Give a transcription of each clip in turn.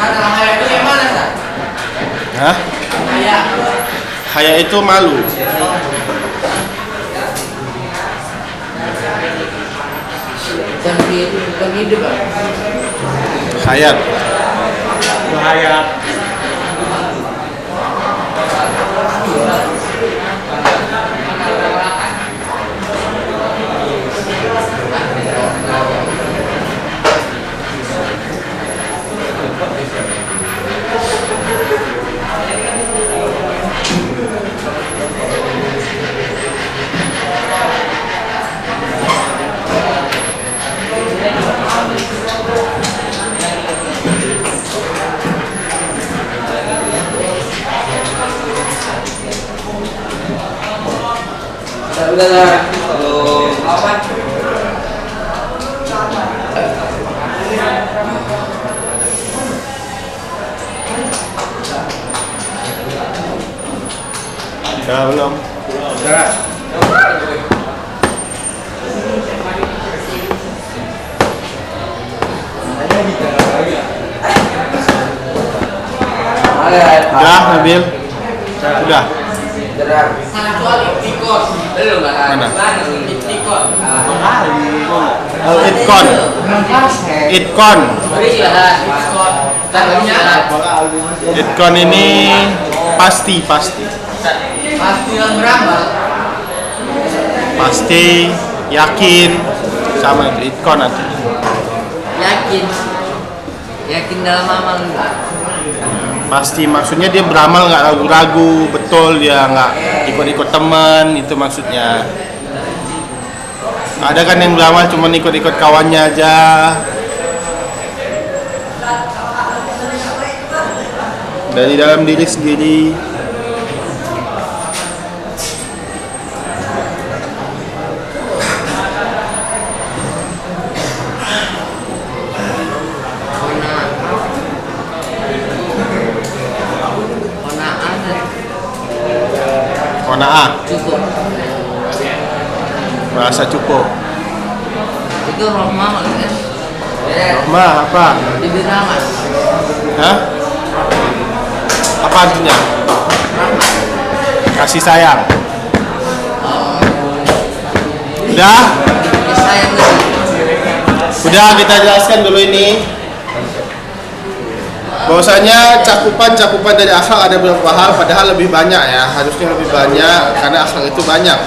Haya itu yang mana, Sa? Hah? Haya itu malu. Bukan hidup, Pak. Hayat. Hayat. Udahlah, kalau apa? Sudah belum? Sudah. Sudah, Nabil? Sudah. Kecuali Itikon. Belum lah. Mana? Itikon. Oh, Itkon. Itkon. Itkon ini pasti. Pasti yang beramal. Pasti, yakin, sama itu Itkon nanti. Yakin dalam amal enggak? Pasti maksudnya dia beramal nggak ragu-ragu, betul dia nggak ikut-ikut teman, itu maksudnya. Ada kan yang beramal cuma ikut-ikut kawannya aja. Dari dalam diri sendiri. Kona'ah, Cukup. merasa cukup. Itu rohmah maksudnya. Rahmah apa? Bibir rahmat. Hah? Apa artinya? Kasih sayang. Udah? Sayang lebih. Udah kita jelaskan dulu ini. Bahwasanya cakupan dari akhlak ada beberapa hal, padahal lebih banyak ya, harusnya lebih banyak karena akhlak itu banyak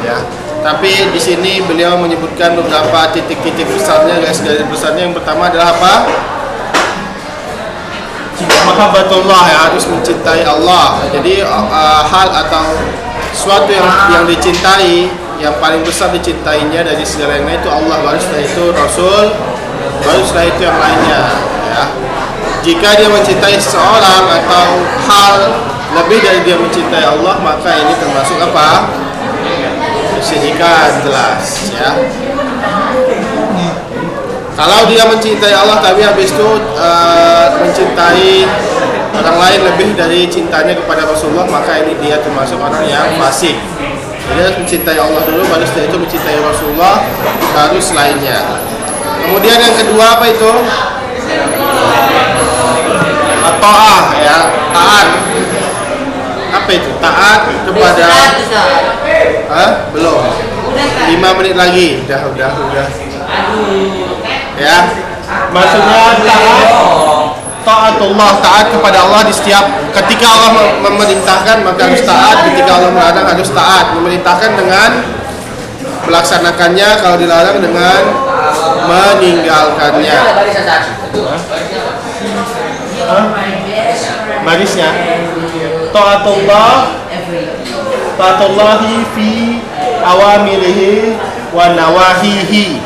ya. Tapi di sini beliau menyebutkan beberapa titik-titik besarnya, garis-garis besarnya. Yang pertama adalah apa? Mahabbatullah, ya, harus mencintai Allah. Jadi hal atau sesuatu yang dicintai, yang paling besar dicintainya dari segala yang lain itu Allah, baru setelah itu Rasul, baru setelah itu yang lainnya ya. Jika dia mencintai seseorang atau hal lebih dari dia mencintai Allah, maka ini termasuk apa? Kesyirikan, jelas ya. Kalau dia mencintai Allah tapi habis itu mencintai orang lain lebih dari cintanya kepada Rasulullah, maka ini dia termasuk orang yang fasik. Jadi harus mencintai Allah dulu, baru setelah itu mencintai Rasulullah, baru selainnya. Kemudian yang kedua apa itu? Ta'ah, ya, taat. Apa itu? Taat kepada. Hah? Belum. 5 menit lagi. Udah. Ya. Maksudnya taatullah, taat kepada Allah di setiap ketika Allah memerintahkan maka harus taat, ketika Allah melarang harus taat. Memerintahkan dengan melaksanakannya, kalau dilarang dengan meninggalkannya. Barisnya taatullahi fi awamirihi wa nawahihi.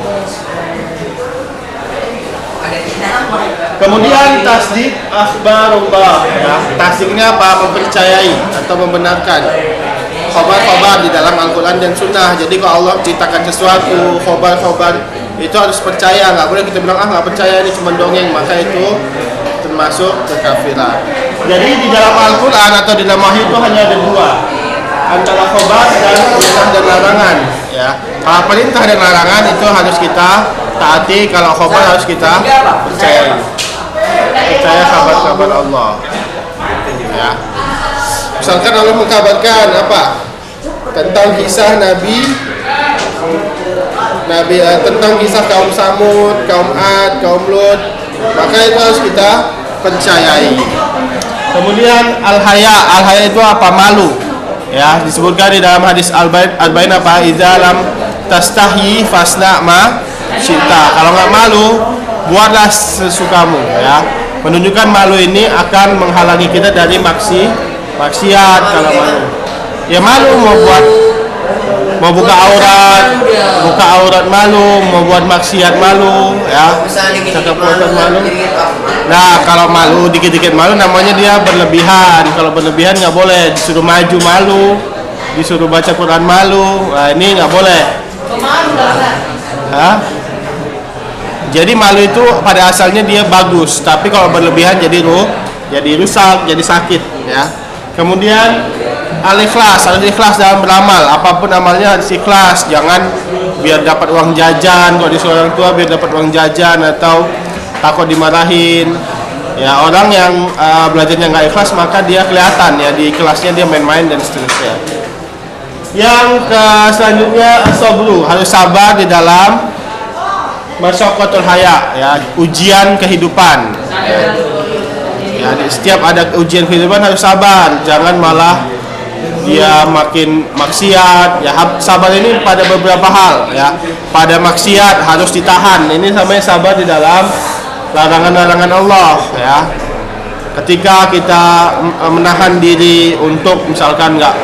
Kemudian tasdik akhbarullah, ya. Tasdiknya apa? Mempercayai atau membenarkan khobar-khobar di dalam Al-Quran dan Sunnah. Jadi kalau Allah ceritakan sesuatu, khobar-khobar itu harus percaya. Nggak boleh kita bilang nggak percaya, ini cuma dongeng, maka itu termasuk kekafiran. Jadi di dalam Al-Quran atau di dalam wahyu itu hanya ada dua. antara khobar dan perintah dan larangan, ya. Kalau perintah dan larangan itu harus kita taati, kalau khobar harus kita percaya kabar-kabar Allah, ya. Misalkan Allah mengkabarkan apa tentang kisah tentang kisah kaum Samud, kaum Ad, kaum Lut, maka itu harus kita percayai. Kemudian al-haya itu apa? Malu, ya, disebutkan di dalam hadis al-bain apa? Idza lam tastahyi fasna ma syita. Kalau nggak malu, buatlah sesukamu, ya. Menunjukkan malu ini akan menghalangi kita dari maksiat. Kalau malu, ya malu mau buka aurat malu, mau buat maksiat malu, ya, cakap malu. Nah, kalau malu dikit-dikit malu namanya dia berlebihan. Kalau berlebihan nggak boleh, disuruh maju malu, disuruh baca Quran malu, nah ini nggak boleh. Hah? Jadi malu itu pada asalnya dia bagus, tapi kalau berlebihan jadi rusak, jadi sakit, ya. Kemudian al-ikhlas dalam beramal, apapun amalnya harus ikhlas. Jangan biar dapat uang jajan, kalau disuruh orang tua biar dapat uang jajan atau takut dimarahin. Ya, orang yang belajarnya nggak ikhlas maka dia kelihatan, ya, di kelasnya dia main-main dan seterusnya. Yang selanjutnya as-sabru, harus sabar di dalam masyaqqatul haya, ya, ujian kehidupan. Ya, setiap ada ujian kehidupan harus sabar, jangan malah dia makin maksiat, ya. Sabar ini pada beberapa hal, ya. Pada maksiat harus ditahan, ini namanya sabar di dalam larangan-larangan Allah, ya. Ketika kita menahan diri untuk misalkan nggak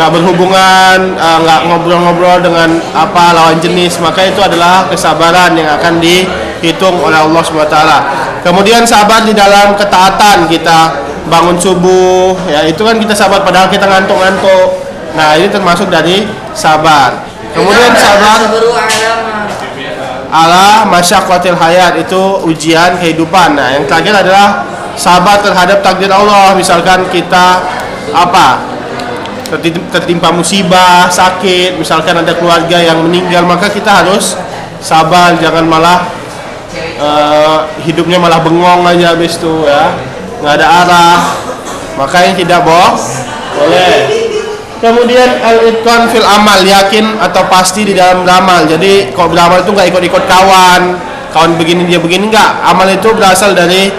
berhubungan, nggak ngobrol-ngobrol dengan lawan jenis, maka itu adalah kesabaran yang akan dihitung oleh Allah SWT. Kemudian sabar di dalam ketaatan, kita bangun subuh, ya, itu kan kita sabar padahal kita ngantuk-ngantuk. Nah, ini termasuk dari sabar. Kemudian sabar ala masyaqqatil hayat, itu ujian kehidupan. Nah, yang terakhir adalah sabar terhadap takdir Allah. Misalkan kita tertimpa musibah, sakit, misalkan ada keluarga yang meninggal, maka kita harus sabar, jangan malah hidupnya malah bengong aja habis itu, ya, nggak ada arah, makanya tidak boleh. Kemudian al-itqan fil amal, yakin atau pasti di dalam beramal. Jadi kalau beramal itu nggak ikut-ikut kawan begini dia begini, nggak. Amal itu berasal dari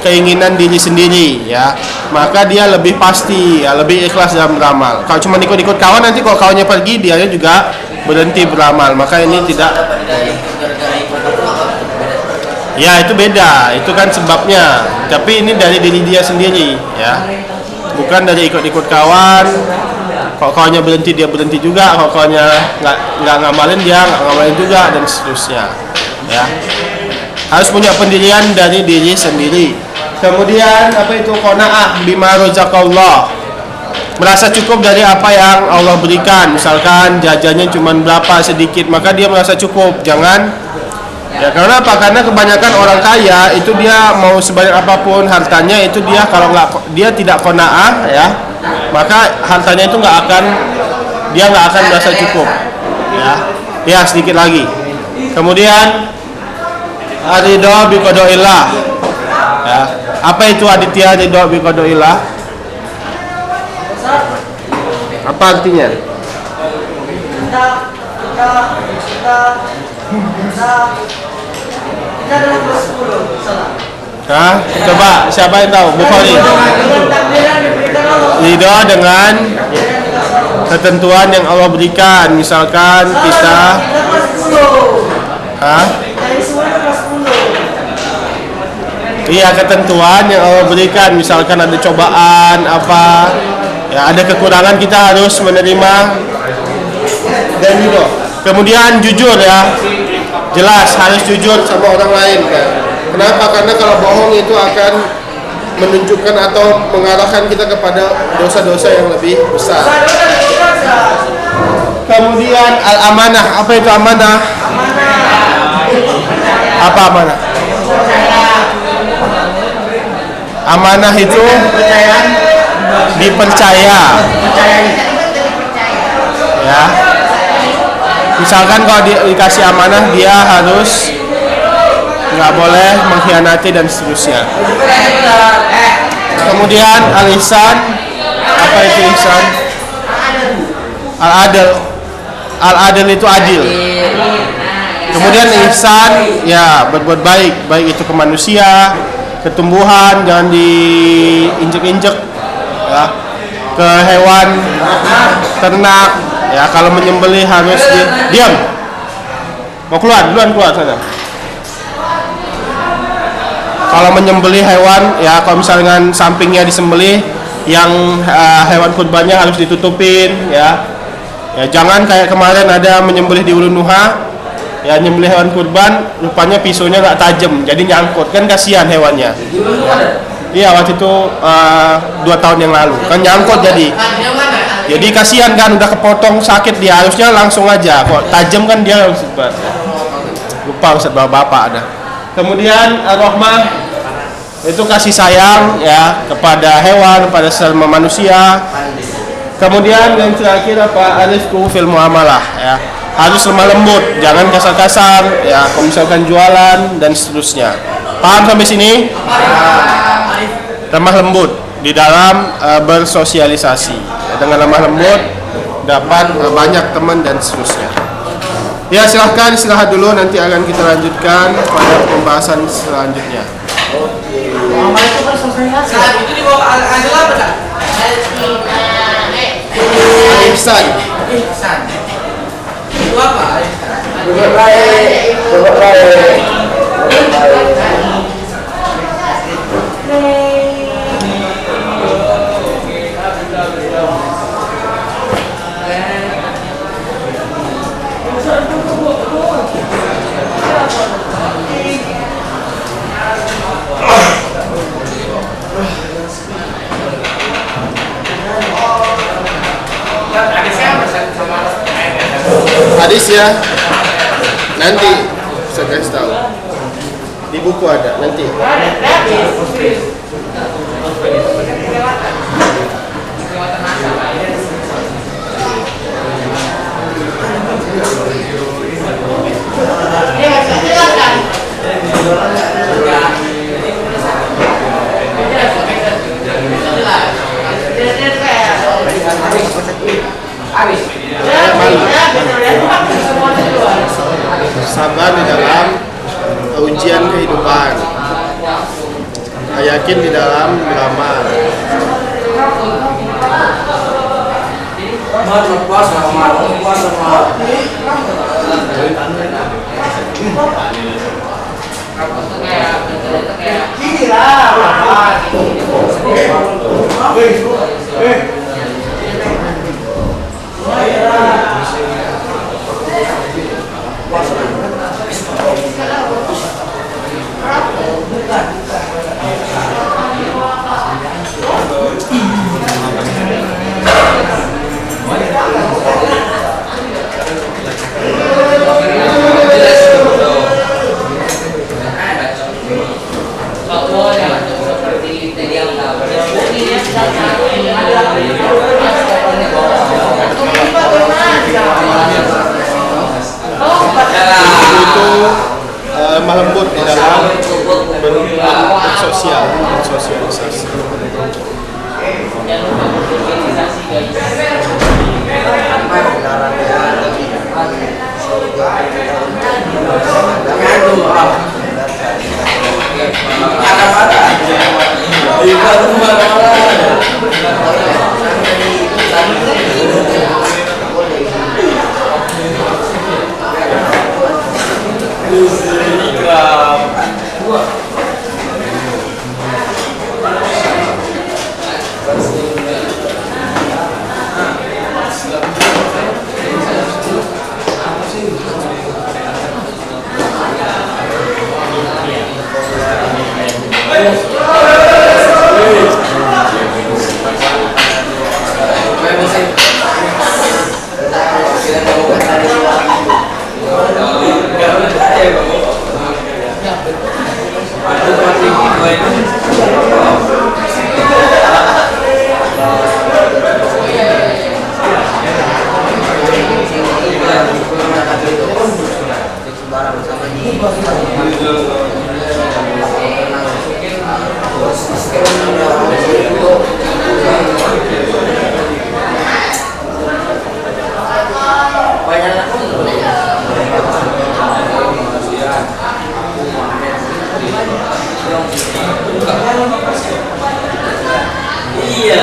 keinginan diri sendiri, ya, maka dia lebih pasti, ya, lebih ikhlas dalam beramal. Kalau cuma ikut-ikut kawan, nanti kalau kawannya pergi dia juga berhenti beramal, maka ini tidak. Ya, itu beda, itu kan sebabnya. Tapi ini dari diri dia sendiri, ya, bukan dari ikut-ikut kawan. Kalau kawannya berhenti dia berhenti juga, kalau kawannya nggak ngamalin dia nggak ngamalin juga, dan seterusnya, ya. Harus punya pendirian dari diri sendiri. Kemudian qanaah bima razaqallah, merasa cukup dari apa yang Allah berikan. Misalkan jajannya cuma berapa sedikit, maka dia merasa cukup. Jangan, ya, karena apa? Karena kebanyakan orang kaya itu dia mau sebanyak apapun hartanya, itu dia kalau dia tidak qanaah, ya, maka hartanya itu nggak akan merasa cukup, ya. Sedikit lagi. Kemudian ridho bi qadaillah, ya. Apa itu aditya ridho bi qadaillah? Apa artinya? Coba siapa yang tahu? Bukhari. Ridho dengan ketentuan yang Allah berikan. Misalkan kita iya, ketentuan yang Allah berikan. Misalkan ada cobaan ya, ada kekurangan, kita harus menerima dan ridho. Kemudian jujur, ya, jelas harus jujur sama orang lain, kan. Kenapa? Karena kalau bohong itu akan menunjukkan atau mengarahkan kita kepada dosa-dosa yang lebih besar. Kemudian al-amanah, apa itu amanah? Apa amanah? Amanah itu dipercaya. Ya. Misalkan kalau dikasih amanah dia harus nggak boleh mengkhianati dan seterusnya. Kemudian al-ihsan, apa itu ihsan? Al-adl. Al-adl itu adil. Kemudian ihsan, ya berbuat baik, baik itu ke manusia, ke tumbuhan, jangan diinjek-injek, ya, ke hewan ternak, ya kalau menyembelih harus diam. Mau keluar, duluan keluar sana. Kalau menyembelih hewan, ya kalau misalnya sampingnya disembelih, yang hewan kurbannya harus ditutupin, ya. Ya jangan kayak kemarin ada menyembelih di Ulu Nuha, ya nyembelih hewan kurban, rupanya pisaunya nggak tajam, jadi nyangkut, kan kasihan hewannya. Iya waktu itu 2 tahun yang lalu, kan nyangkut jadi kasihan kan, udah kepotong sakit dia, harusnya langsung aja, kok tajam kan dia harus lupa Ustaz bapak ada. Kemudian ar-rahmah itu kasih sayang ya kepada hewan, kepada sesama manusia. Kemudian yang terakhir apa? Arifku fil muamalah, ya. Harus lemah lembut, jangan kasar-kasar, ya. Kalau misalkan jualan dan seterusnya. Paham sampai sini? Lemah lembut di dalam bersosialisasi. Dengan lemah lembut dapat banyak teman dan seterusnya. Ya silahkan istirahat dulu, nanti akan kita lanjutkan pada pembahasan selanjutnya. Saat itu dibawa adil apa tak? Ihsan. Ihsan. Itu apa? Berbuat baik, berbuat baik. Hadis ya, nanti saya kasih tahu. Di buku ada nanti. Sabar di dalam ujian kehidupan, yakin di dalam beramal. Lemah lembut di dalam bersosialisasi. Iya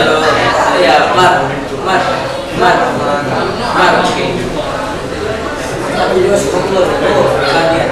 loh, ya mat. Tapi juga suka keluar, bukannya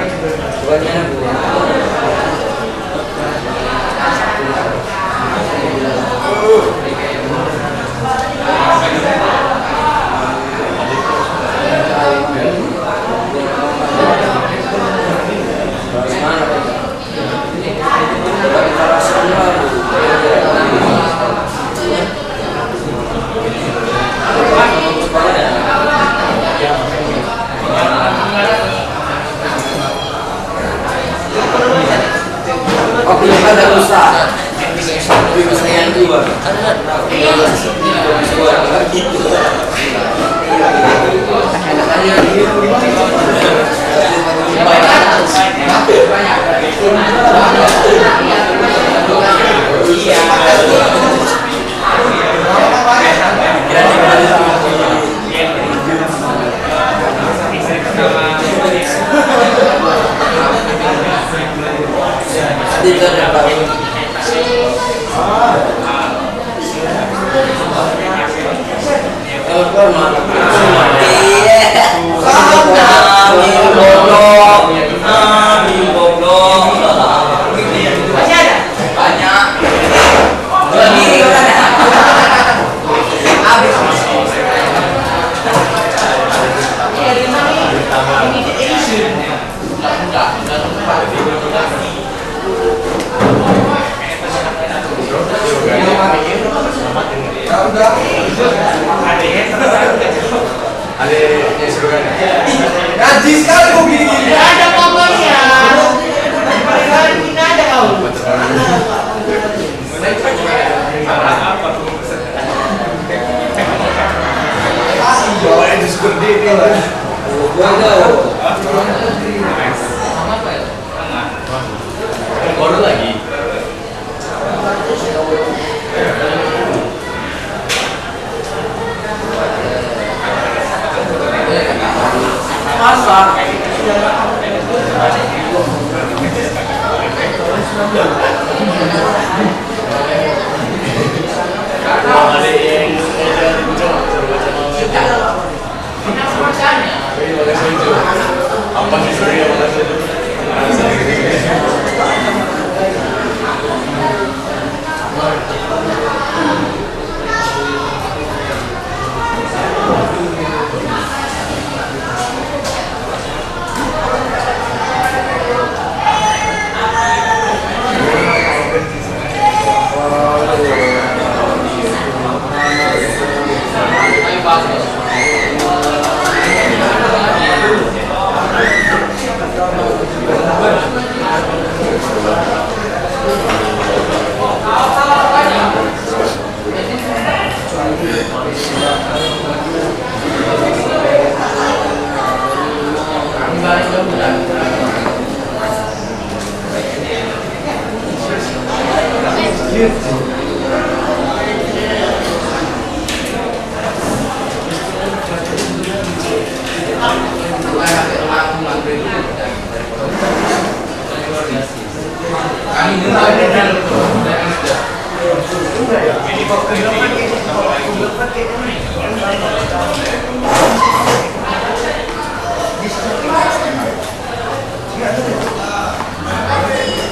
kopi ada rusak. Yang dua. Gaji sekali kok gini-gini. Tidak ada pokoknya. Tidak ada kau. Baru lagi. Masa?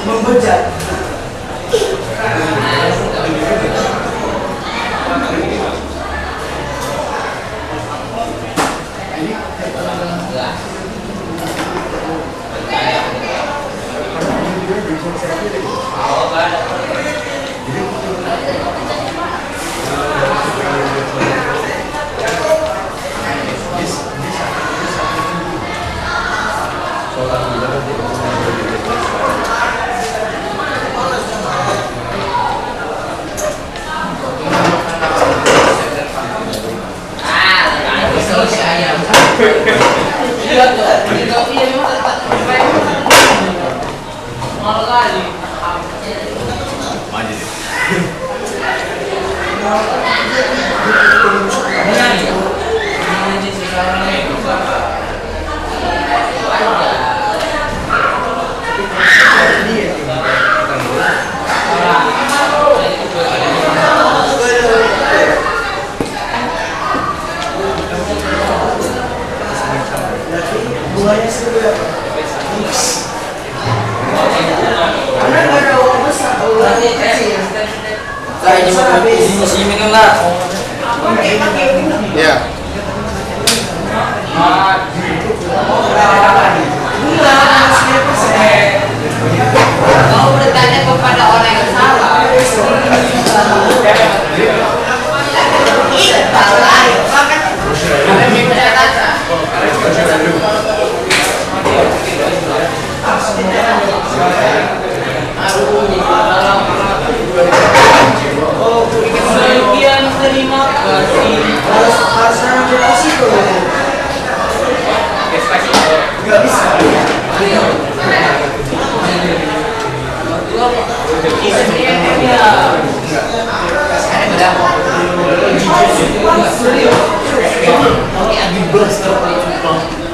Membejat. Iya, Ya. Kau bertanya kepada orang yang salah. Sekian terima kasih.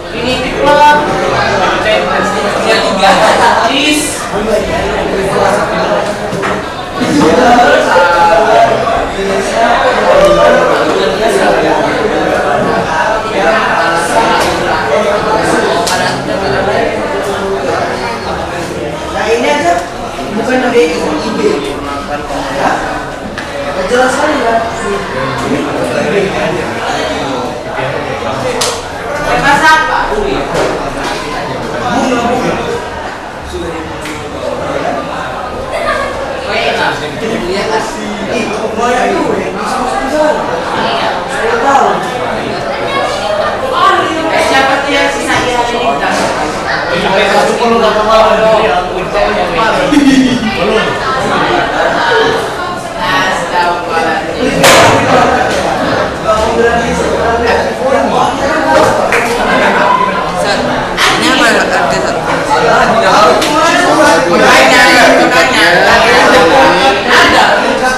Ini klub Nah ini aja bukan ada ide. Ya? Jelas sekali kan? Mas apa? Siapa tuh yang sisa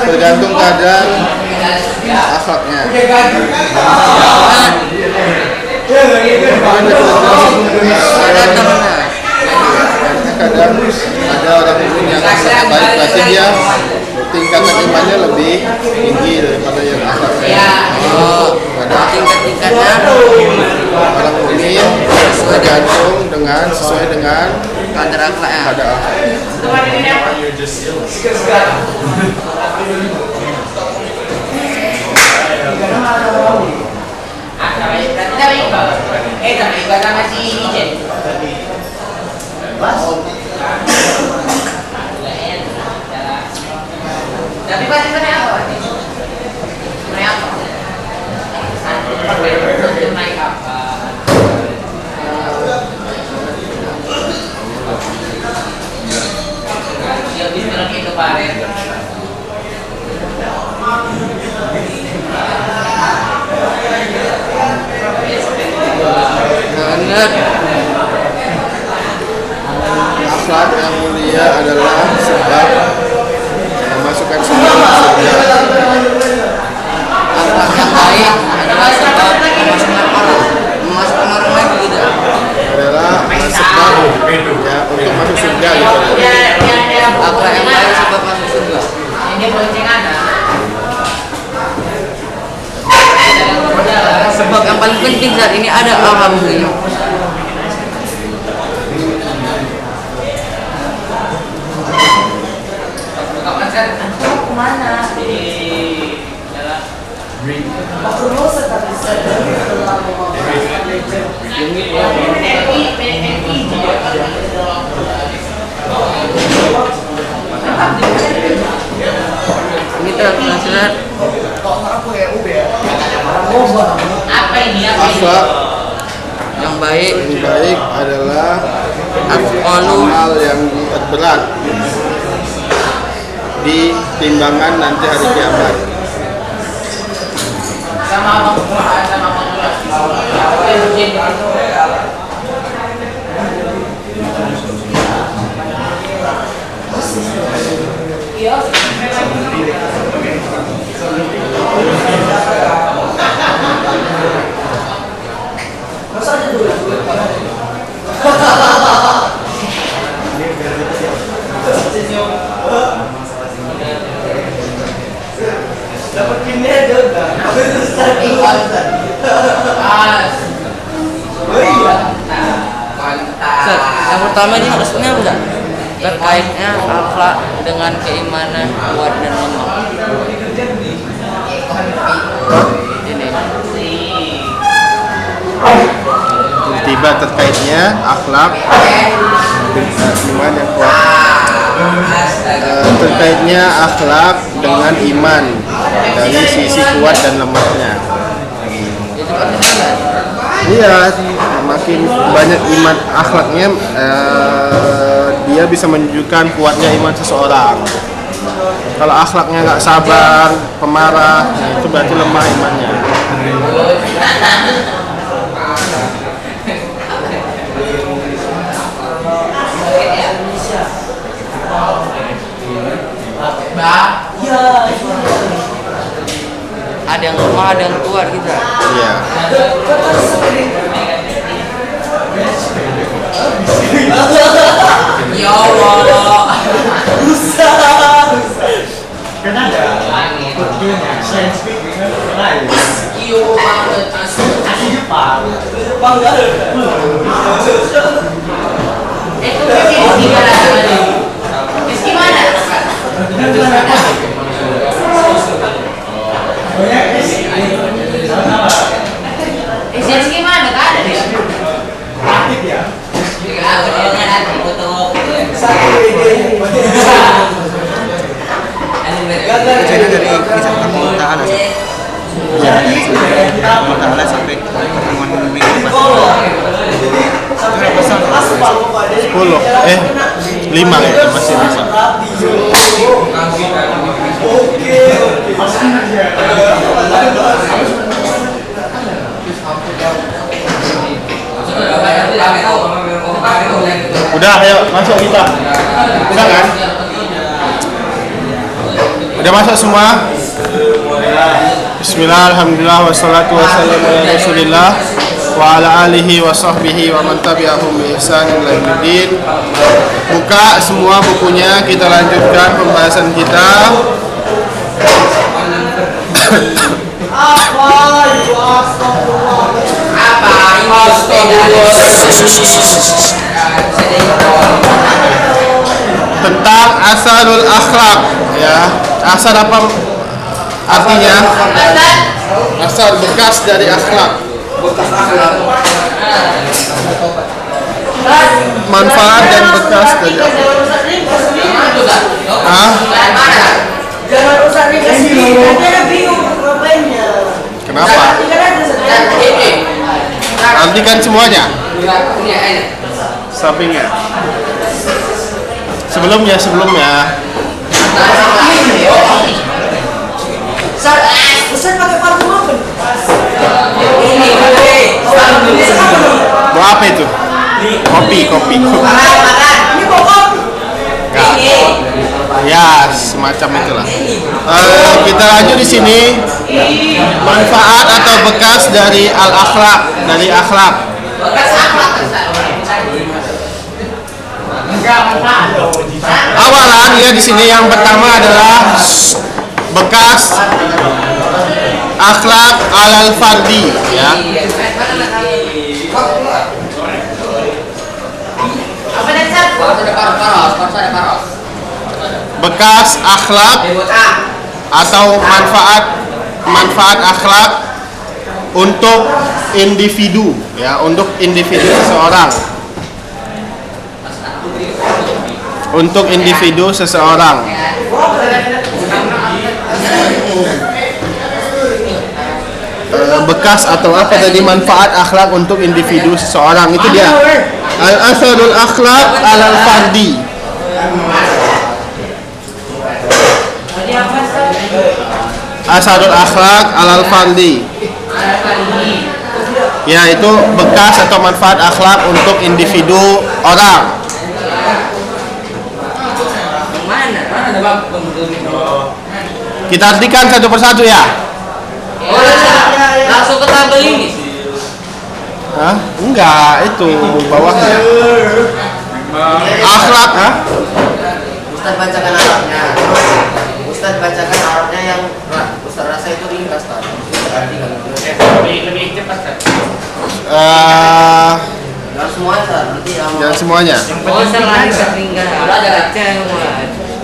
Tergantung keadaan akhlaknya. Kadang ada orang mukmin yang akhlak baik, berarti dia tingkatan imannya lebih tinggi daripada yang akhlaknya. Kadang tingkat-tingkatnya orang mukmin sesuai dengan kadar akhlaknya. kadar akhlak. Tapi pasti apa? Naik apa? Dia bilang itu kemarin. Banget. Akhlak yang mulia adalah sebab memasukkan semua surga. Akhlak yang baik adalah sebab memasukkan orang lain juga. Adalah sebab ya untuk masuk surga gitu. Akhlak yang baik sebab masuk surga. Ini boncengan. Sebab yang paling penting saat ini ada alhamdulillah. Kemana? Ini terlihat apa ini? Akhlak Yang baik adalah afqalu amal yang berat di timbangan nanti hari kiamat. sama Dapat gini aja udah. As. Ustaz, yang pertama ini maksudnya Ustaz, terkaitnya akhlak dengan keimanan kuat dan lemah. Ini. Tiba terkaitnya akhlak iman yang kuat. Terkaitnya akhlak dengan iman dari sisi kuat dan lemahnya. Itu kan Iya, makin banyak iman akhlaknya, dia bisa menunjukkan kuatnya iman seseorang. Kalau akhlaknya nggak sabar, pemarah, itu berarti lemah imannya. ada yang lemah, ada yang kuat gitu. Iya. Ya Allah. Kan ada kodenya, science speak dengan lain. Iyo banget asli. Asli Jepang. Itu gimana? Gimana? Isinya gimana? Gak ada deh. Aktif ya. Jadi dari kisah Allah Ta'ala Allah Ta'ala sampai pertemuan minggu depan. 10, 5 ya, masih bisa. Udah, ayo masuk kita. Udah kan? Udah masuk semua? Bismillah, alhamdulillah, wassalatu wassalamu ala rasulillah wa ala alihi wa sahbihi wa man tabi'ahum bi ihsan ila yaumil. Buka semua bukunya, kita lanjutkan pembahasan kita. Tentang asarul akhlak, ya. Asar apa artinya? Asar bekas dari akhlak. Manfaat dan bekas dari akhlak. Hah? Jangan usah dikasih, nanti ada bingung ngapainnya. Kenapa? Artikan semuanya. Sampingnya. Sebelumnya. Ustaz pakai parfum apa? Mau apa itu? Kopi. Ini pokok. Ya, semacam itulah. Kita lanjut di sini. Manfaat atau bekas dari al-akhlak, dari akhlak. Awalan ya di sini yang pertama adalah bekas akhlak alal fardi, ya. Bekas akhlak atau manfaat akhlak untuk individu, ya, untuk individu seseorang. Untuk individu seseorang. Bekas atau apa tadi, manfaat akhlak untuk individu seseorang, itu dia. Al-asarul akhlak alal fardi. Asarul akhlak alal fardi. Ya, itu bekas atau manfaat akhlak untuk individu orang. Kita artikan satu persatu ya. Langsung ke tabel ini. Hah? Enggak, itu bawahnya. Akhlak, ha? Ustaz bacakan Arabnya. Ustaz bacakan Arabnya yang Ustaz rasa itu ringkas kan. Lebih cepat kan. Jangan semuanya Ustaz. Nanti Jangan semuanya. Oh, salah ketinggalan. Udah ada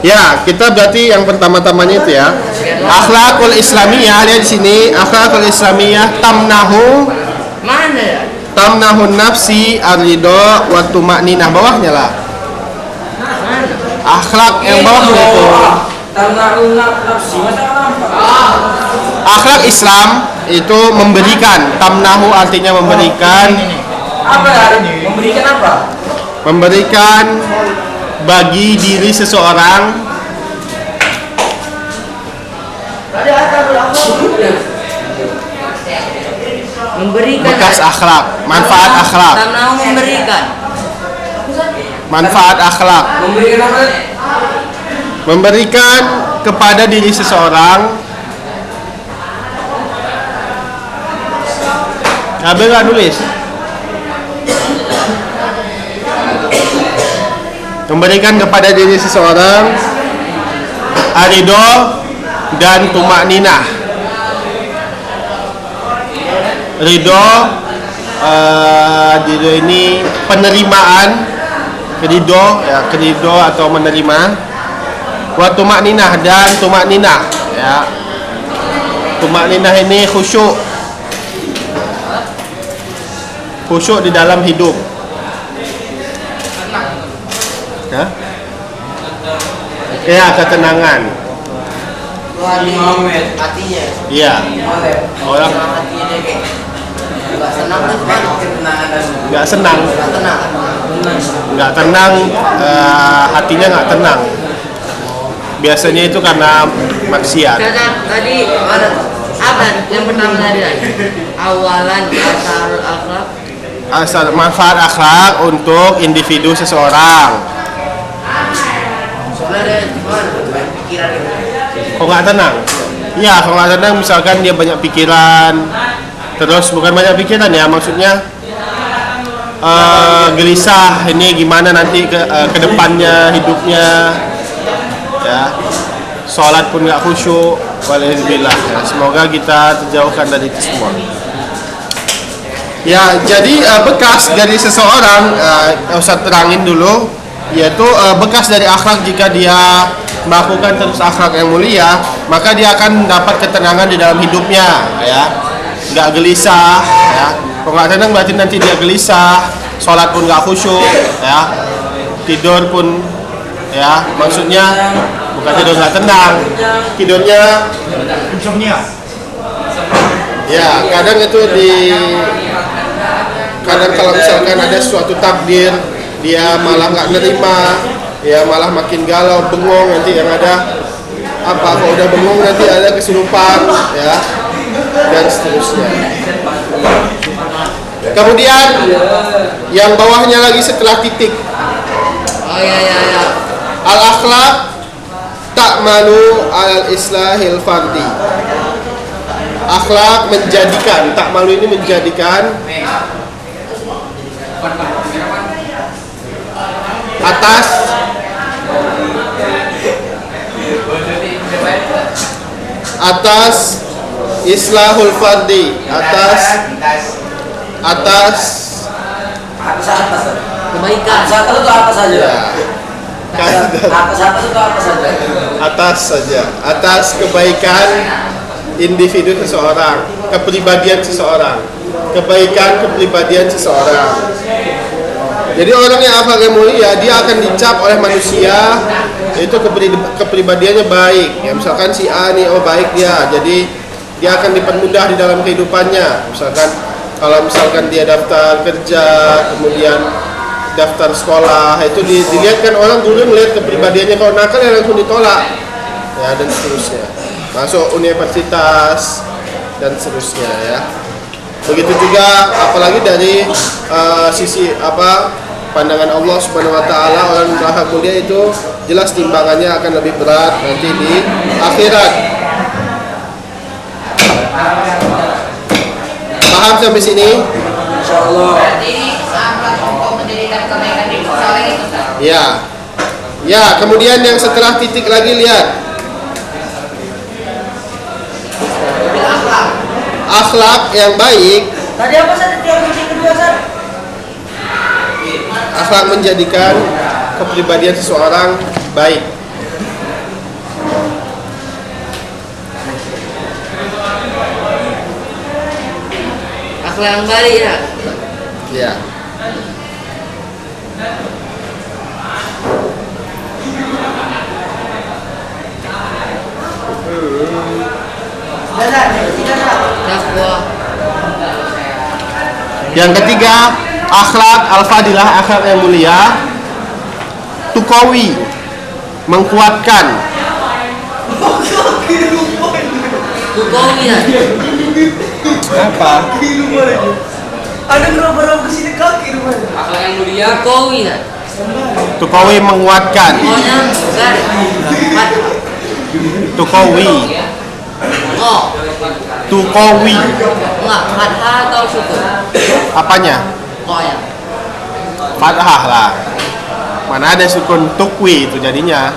Ya, kita berarti yang pertama-tamanya itu ya. Akhlakul Islamiyah, lihat di sini. Akhlakul Islamiyah tamnahu mana ya? tamnahun nafsi ar-ridha wa tuma'ninah, bawahnya lah. Akhlak yang bawahnya itu. Akhlak Islam itu memberikan. Tamnahu artinya memberikan. Apa ini? Memberikan apa? Memberikan bagi diri seseorang Memberikan bekas akhlak, manfaat akhlak, Tamnahu memberikan. manfaat akhlak, Memberikan apa? memberikan kepada diri seseorang. Ada nggak nulis? Memberikan kepada diri seseorang aridho dan tumakninah. Ridho, ridho ini penerimaan, ridho ya, ridho atau menerima. Wa tumakninah dan tumakninah ya. Tumakninah ini khusyuk, khusyuk di dalam hidup. Ya, ya ketenangan. Hatinya. Iya. Orang Hatinya dia kayak nggak senang kan? nggak senang, Nggak tenang. nggak tenang, hatinya nggak tenang. Biasanya itu karena maksiat. Tadi mana? Apa yang pertama tadi? Awalan asal akhlak. Asal manfaat akhlak untuk individu seseorang. Soalnya dia banyak pikiran. Kok nggak tenang? Iya, kalau nggak tenang misalkan dia banyak pikiran, terus bukan banyak pikiran ya, maksudnya gelisah ini gimana nanti ke depannya hidupnya ya, sholat pun nggak khusyuk, walhamdulillah ya. Semoga kita terjauhkan dari itu semua ya. Jadi bekas dari seseorang, Ustaz terangin dulu, yaitu bekas dari akhlak. Jika dia melakukan terus akhlak yang mulia, maka dia akan dapat ketenangan di dalam hidupnya ya, nggak gelisah ya. Kalau nggak tenang berarti nanti dia gelisah, sholat pun nggak khusyuk ya, tidur pun ya, maksudnya bukan tidur nggak tenang, tidurnya Insomnia. ya. Kadang itu kadang kalau misalkan ada suatu takdir, dia malah nggak nerima ya, malah makin galau, bengong, nanti yang ada apa, kalau udah bengong nanti ada kesurupan ya, dan seterusnya. Kemudian yang bawahnya lagi setelah titik, Oh ya. al akhlak ta'malu al islahil fardi. Akhlak menjadikan, ta'malu ini menjadikan atas islahul fardi, atas Kebaikan. Atas itu apa saja? ya, Atas itu apa saja? atas saja, atas kebaikan individu seseorang, kepribadian seseorang, kebaikan kepribadian seseorang. Jadi orang yang akhlaknya mulia, dia akan dicap oleh manusia itu kepribadiannya baik ya. Misalkan si A nih, oh baik dia, jadi dia akan dipermudah di dalam kehidupannya. Misalkan kalau misalkan dia daftar kerja, kemudian daftar sekolah, itu dilihat kan orang dulu melihat kepribadiannya. Kalau nakal ya langsung ditolak ya, dan seterusnya. Masuk universitas dan seterusnya ya. Begitu juga apalagi dari sisi pandangan Allah Subhanahu wa taala, orang yang akhlak mulia itu jelas timbangannya akan lebih berat nanti di akhirat. Paham sampai sini? Insyaallah. Ya. Ya, kemudian yang setelah titik lagi lihat. Akhlak yang baik. Tadi apa saja yang titik kedua, Ustaz? akhlak menjadikan kepribadian seseorang baik. Akhlak yang baik ya. Ya. Takwa. Yang ketiga, akhlak al-fadilah, akhlak yang mulia. Tukawi, menguatkan. Tukawi ya. Apa? Ada berapa kesini kaki rumahnya? Akhlak yang mulia. Tukawi ya. Tukawi, menguatkan. Pokoknya garis. Tukawi, Oh, tukawi. enggak, fathah atau sukun? Apanya? Oh ya. Fathah lah. Mana ada sukun tukwi itu jadinya.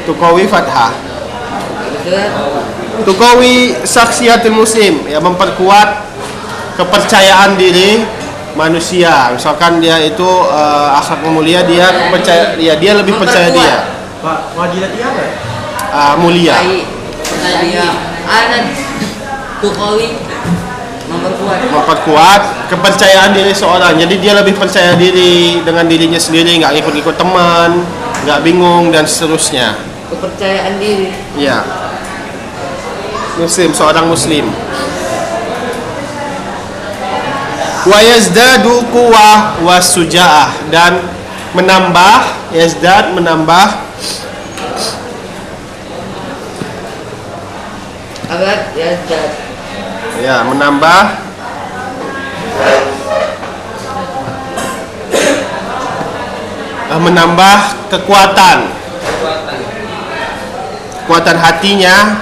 Tukawi fathah. Betul. Tukawi saksiatul muslim, ya, memperkuat kepercayaan diri manusia. Misalkan dia itu akhlak mulia, dia percaya, ya, dia lebih percaya dia Pak, wajilat dia apa? mulia. Baik. Tadi anak Tukawi Memperkuat kepercayaan diri seorang. Jadi dia lebih percaya diri dengan dirinya sendiri, nggak ikut-ikut teman, nggak bingung dan seterusnya. kepercayaan diri. Ya. Muslim, seorang muslim. Wa yazdadu quwwah wasuja'ah, dan menambah, yazdad menambah Agar yazdad. ya, menambah kekuatan hatinya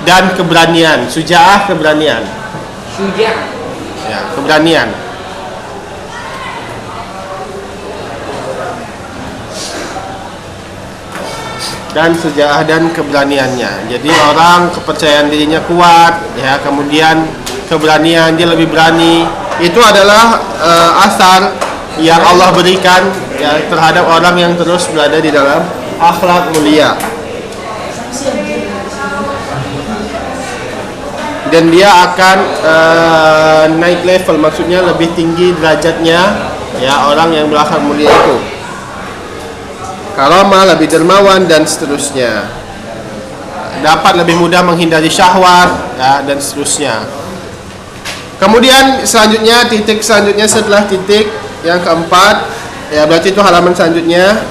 dan keberanian. Suja'ah, keberanian. Syuja'. Ya, keberanian. Dan suja'ah dan keberaniannya. Jadi orang kepercayaan dirinya kuat, ya, kemudian keberanian, dia lebih berani. Itu adalah asar yang Allah berikan, ya, terhadap orang yang terus berada di dalam akhlak mulia. Dan dia akan naik level, maksudnya lebih tinggi derajatnya, ya, orang yang berakhlak mulia itu. Karamah, lebih dermawan dan seterusnya. Dapat lebih mudah menghindari syahwat, ya, dan seterusnya. Kemudian selanjutnya, titik selanjutnya setelah titik yang keempat, ya, berarti itu halaman selanjutnya.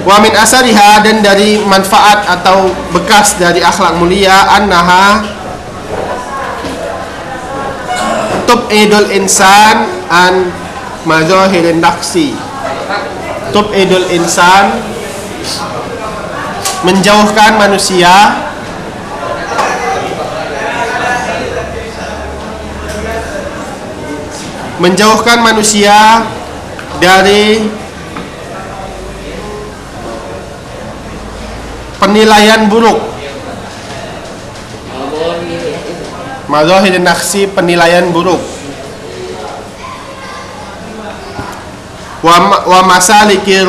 Wa min asariha, dan dari manfaat atau bekas dari akhlak mulia, annaha tub'idul insan an mazahirin naqsi. Tub'idul insan, menjauhkan manusia dari penilaian buruk. Mazahirin naqsi, penilaian buruk. Wa masaliki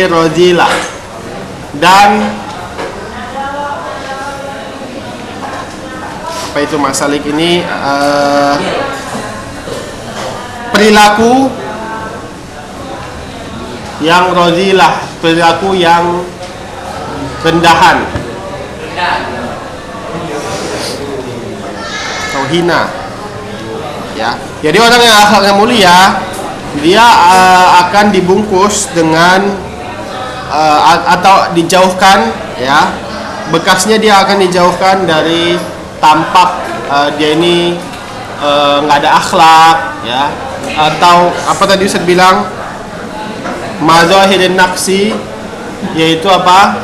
radilah, dan apa itu masalik ini? Perilaku yang radilah, perilaku yang rendahan atau hina, ya. Jadi orang yang akhlaknya mulia, dia akan dibungkus dengan atau dijauhkan, ya, bekasnya dia akan dijauhkan dari tampak dia ini nggak ada akhlak, ya, atau apa tadi Ustaz bilang, mazahirin naqsi, yaitu apa?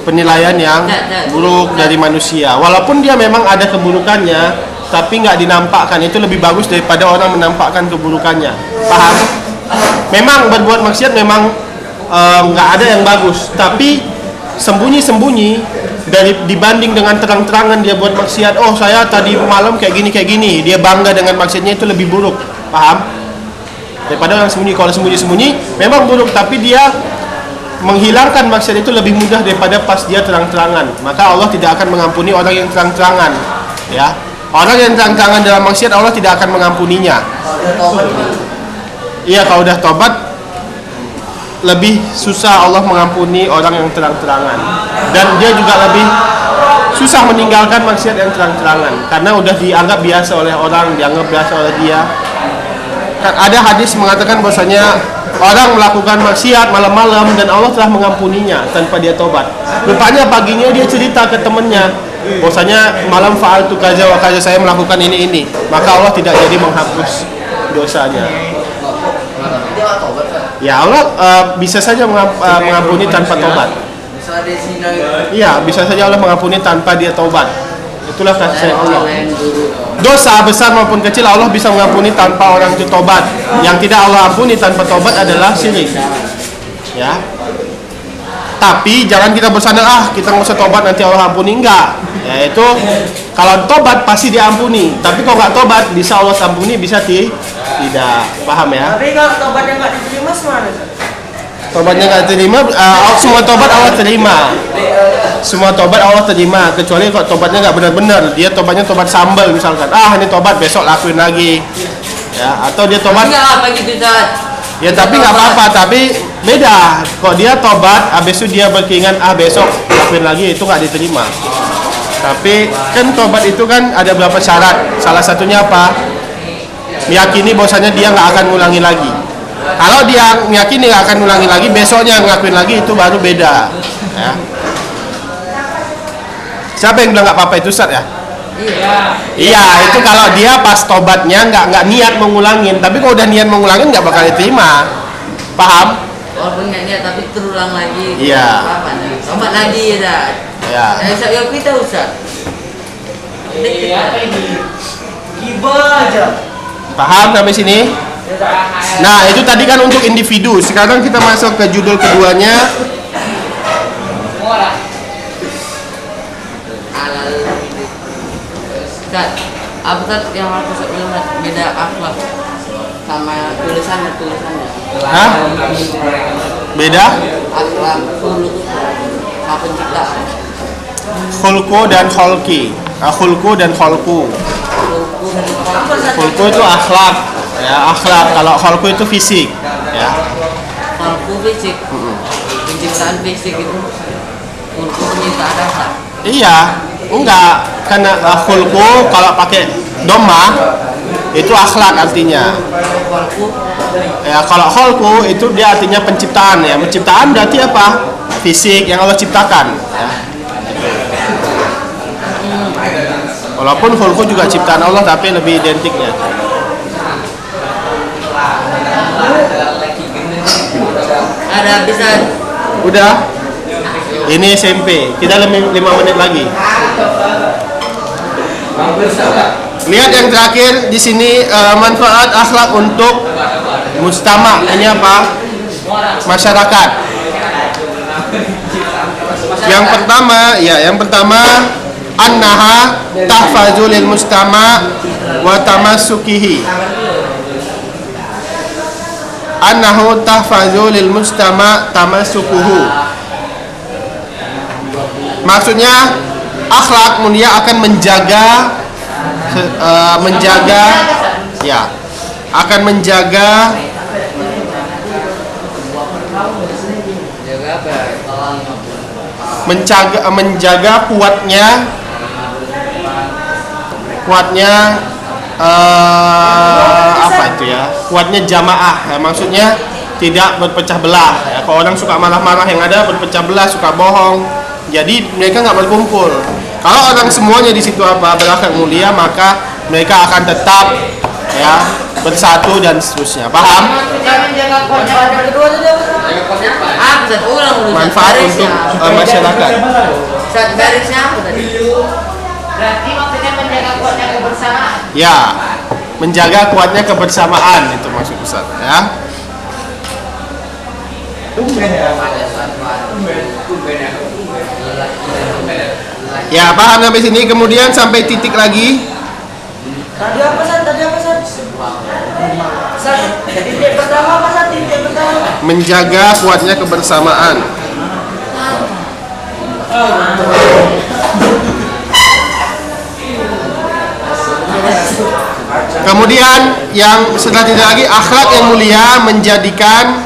Penilaian yang buruk dari manusia. Walaupun dia memang ada keburukannya, tapi nggak dinampakkan. Itu lebih bagus daripada orang menampakkan keburukannya. Paham? Memang berbuat maksiat memang nggak ada yang bagus, tapi sembunyi-sembunyi dibanding dengan terang-terangan dia buat maksiat. Oh, saya tadi malam kayak gini, dia bangga dengan maksiatnya, itu lebih buruk. Paham? daripada orang sembunyi. Kalau sembunyi-sembunyi memang buruk, tapi dia menghilangkan maksiat itu lebih mudah daripada pas dia terang-terangan. Maka Allah tidak akan mengampuni orang yang terang-terangan, ya. Orang yang terang-terangan dalam maksiat Allah tidak akan mengampuninya. Iya, kalau udah tobat lebih susah Allah mengampuni orang yang terang-terangan, dan dia juga lebih susah meninggalkan maksiat yang terang-terangan karena udah dianggap biasa oleh orang, dianggap biasa oleh dia. Kan ada hadis mengatakan bahwasanya orang melakukan maksiat malam-malam dan Allah telah mengampuninya tanpa dia tobat. Rupanya paginya dia cerita ke temannya bahwasanya malam fa'altu kaza wa kaza, saya melakukan ini, maka Allah tidak jadi menghapus dosanya. Ya Allah bisa saja mengampuni tanpa tobat. Iya, bisa saja Allah mengampuni tanpa dia tobat. Itulah kasih sayang Allah. Dosa besar maupun kecil Allah bisa mengampuni tanpa orang itu tobat. Yang tidak Allah ampuni tanpa tobat adalah syirik. Ya. Tapi jangan kita bersandar kita nggak usah tobat nanti Allah ampuni, enggak. Ya, itu kalau tobat pasti diampuni. Tapi kalau nggak tobat bisa Allah ampuni, bisa tidak. Paham ya? Tapi kalau tobatnya nggak diterima semana? Tobatnya nggak terima, semua tobat Allah terima. Semua tobat Allah terima, kecuali kalau tobatnya nggak benar-benar. Dia tobatnya tobat sambal misalkan. Ini tobat, besok lakuin lagi. Ya, atau dia tobat. Ya tapi nggak apa-apa, tapi beda. Kok dia tobat, habis itu dia berkeinginan besok lakuin lagi, itu nggak diterima. Tapi kan tobat itu kan ada beberapa syarat. Salah satunya apa? Meyakini bahwasanya dia nggak akan ngulangi lagi. Kalau dia meyakini nggak akan ngulangi lagi, besoknya ngelakuin lagi, itu baru beda. Ya. Siapa yang bilang nggak apa-apa itu Ustaz ya? Iya, itu kalau dia pas tobatnya nggak niat mengulangin, tapi kalau udah niat mengulangin nggak bakal diterima. Paham? Walaupun nggak niat tapi terulang lagi. Iya. Tobat lagi ya. Ya. Saya kita Ustaz. Gibah aja. Paham sampai sini? Nah, itu tadi kan untuk individu. Sekarang kita masuk ke judul keduanya. Ustaz, apa Ustaz yang aku bilang beda akhlak sama tulisannya? Hah? Beda? Akhlak dulu sama penciptaan. Khulku dan kholki. Khulku dan kholku. Khulku itu akhlak, ya akhlak. Kalau kholku itu fisik, ya. Khulku fisik, penciptaan fisik itu. Khulku penciptaan akhlak. Iya, enggak. Karena khulku kalau pakai dhamma itu akhlak artinya. Ya kalau kholku itu dia artinya penciptaan, ya. Penciptaan berarti apa? Fisik yang Allah ciptakan, ya. Walaupun khulku juga ciptaan Allah tapi lebih identiknya. Ada bisa. Udah. Ini SMP. Kita 5 menit lagi. Lihat yang terakhir di sini, manfaat akhlak untuk mujtama. Ini apa? Masyarakat. Yang pertama annaha tahfazu lil mujtama wa tamassukihi. Annahu tahfazu lil mujtama tamassukuhu. Maksudnya akhlak mulia akan menjaga menjaga kuatnya kuatnya jamaah, ya, maksudnya tidak berpecah belah, ya. Kalau orang suka marah-marah yang ada berpecah belah, suka bohong, jadi mereka nggak berkumpul. Kalau orang semuanya di situ berakhlak mulia, maka mereka akan tetap ya bersatu dan seterusnya. Paham? Manfaat untuk masyarakat. Garisnya apa tadi? Berarti maksudnya menjaga kuatnya kebersamaan. Ya, menjaga kuatnya kebersamaan itu maksud Ustaz, ya. Ya, paham sampai sini, kemudian sampai titik lagi. Tadi apa San? Jadi titik pertama apa satu titik pertama? Menjaga kuatnya kebersamaan. Kemudian yang selanjutnya lagi, akhlak yang mulia menjadikan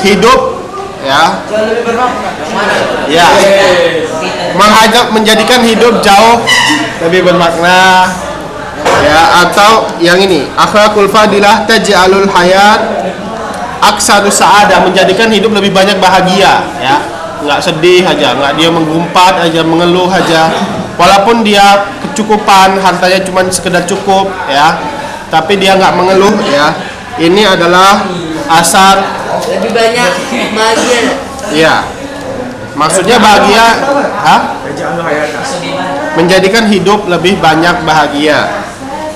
hidup ya menjadikan hidup jauh lebih bermakna ya. Atau yang ini, akhlakul fadilah taj'alul hayat aksadu sa'adah, menjadikan hidup lebih banyak bahagia ya. Nggak sedih aja, nggak dia menggumpat aja, mengeluh aja, walaupun dia kecukupan, hartanya cuma sekedar cukup ya, tapi dia nggak mengeluh ya. Ini adalah asar Lebih banyak bahagia. ya. Maksudnya bahagia, menjadikan hidup lebih banyak bahagia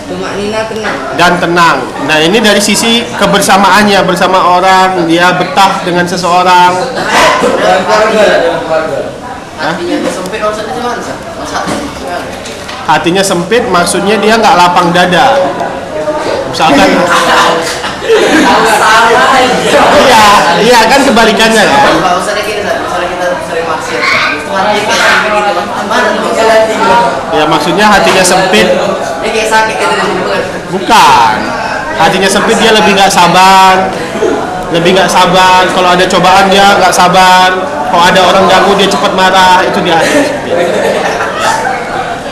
Cuma Nina tenang. dan tenang. Nah, ini dari sisi kebersamaannya, bersama orang, dia betah dengan seseorang. Hatinya sempit maksudnya gimana sih? Hatinya sempit maksudnya dia nggak lapang dada. Misalkan iya kan kebalikannya ya. Kalau misalnya kita sering maksiat, itu hati kita sempit gitu. Mana tuh jalan tinggi? Ya maksudnya hatinya sempit Dia kayak sakit gitu di sini bukan? bukan. Hatinya sempit, dia lebih nggak sabar. Kalau ada cobaan dia nggak sabar. Kalau ada orang ganggu dia cepat marah. Itu dia hatinya sempit.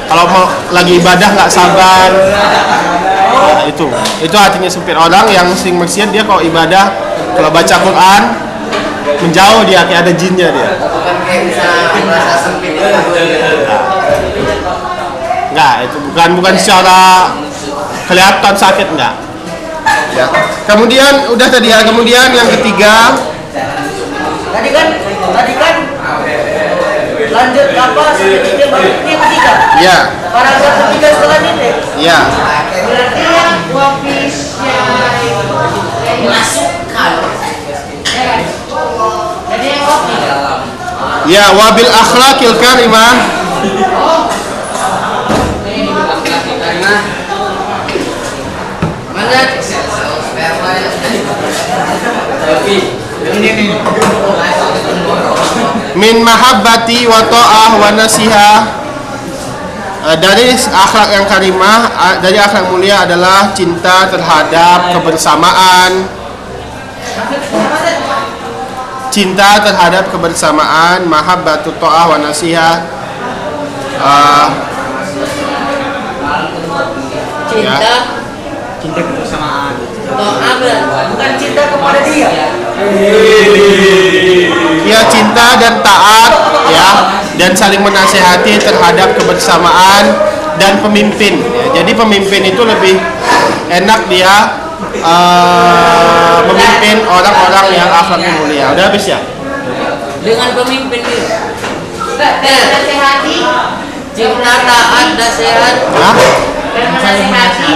Kalau mau lagi ibadah nggak sabar. Nah, itu hatinya sempit. Orang yang sering maksiat dia kalau ibadah, kalau baca Quran menjauh dia, kayak ada jinnya dia. Bukan kayak bisa merasa sempit itu. Enggak, itu bukan secara kelihatan sakit, enggak. Ya. Kemudian udah tadi ya. Kemudian yang ketiga, Tadi kan lanjut apa titik baru titik ketiga. ya, Paragraf ketiga setelah titik. ya, Berarti yang masukkan. Jadi yang kopi. ya. Wabil akhlakil karimah. Mana? Min mahabbati wa ta'ah wa nasihah. Dari akhlak yang karimah, dari akhlak mulia adalah cinta terhadap kebersamaan. Cinta terhadap kebersamaan, mahabbatu ta'ah wa nasihah. Cinta kebersamaan. to'ah Bukan cinta kepada dia. Ya, cinta dan taat ya, dan saling menasehati terhadap kebersamaan dan pemimpin ya. Jadi pemimpin itu lebih enak dia memimpin orang-orang yang akhlaknya mulia. Udah habis ya? dengan pemimpin ini. Menasehati. Cinta, taat, nasihat, Hah? Dan menasehati.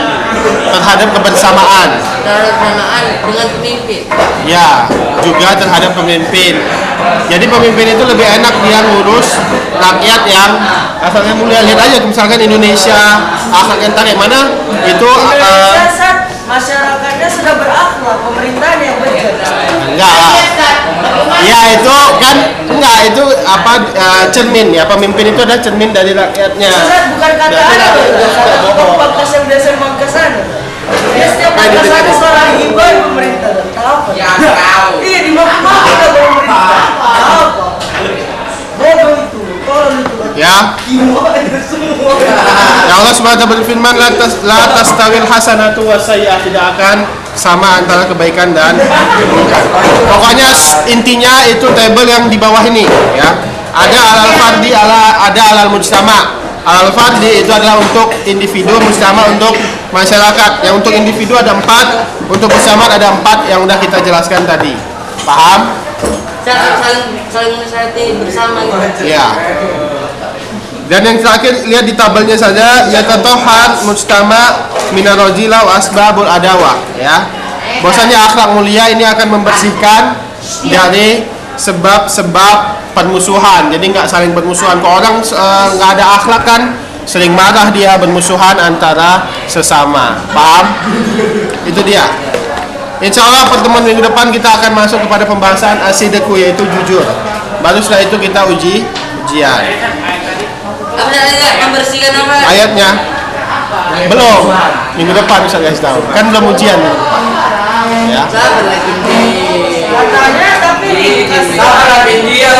Terhadap kebersamaan. kebersamaan dengan pemimpin. Ya, juga terhadap pemimpin. Jadi pemimpin itu lebih enak dia ngurus rakyat yang akhlaknya mulia. Lihat aja misalkan Indonesia akhlaknya entah kayak mana, itu Indonesia masyarakatnya sudah berakhlak, pemerintahnya yang benar. enggak lah. Ya itu kan enggak, itu apa cermin ya, pemimpin itu adalah cermin dari rakyatnya. Ustaz, bukan kata ada pangkas yang biasa pangkas sana. Dia setiap pangkas ada suara hibah pemerintah. Tahu apa? Ya tahu. Iya di mana ada pemerintah. Tahu apa? Bodoh itu. Tolong itu. Ya. Gimana semua? Ya Allah SWT berfirman, la tastawil hasanatu wasayyi'ah, tidak akan sama antara kebaikan dan keburukan. Pokoknya intinya itu tabel yang di bawah ini ya. Ada alal fardi, ada alal mujtama. Alal fardi itu adalah untuk individu, mujtama untuk masyarakat. Yang untuk individu ada 4, untuk mujtama ada 4 yang udah kita jelaskan tadi. Paham? Saling menasihati bersama gitu. Ya. Dan yang terakhir lihat di tabelnya saja, yatatohar mujtama minarojila wa asbabul adawah ya. Bahwasanya akhlak mulia ini akan membersihkan dari sebab-sebab permusuhan. Jadi nggak saling bermusuhan. Kalau orang nggak ada akhlak kan sering marah, dia bermusuhan antara sesama. Paham? Itu dia. Insya Allah pertemuan minggu depan kita akan masuk kepada pembahasan asidaku, yaitu jujur. Baru setelah itu kita ujian. Membersihkan apa? Ayatnya belum, minggu depan bisa guys tahu. Kan belum ujian minggu depan. Ya. Sabar lagi. Katanya tapi dikasih. Sabar lagi dia.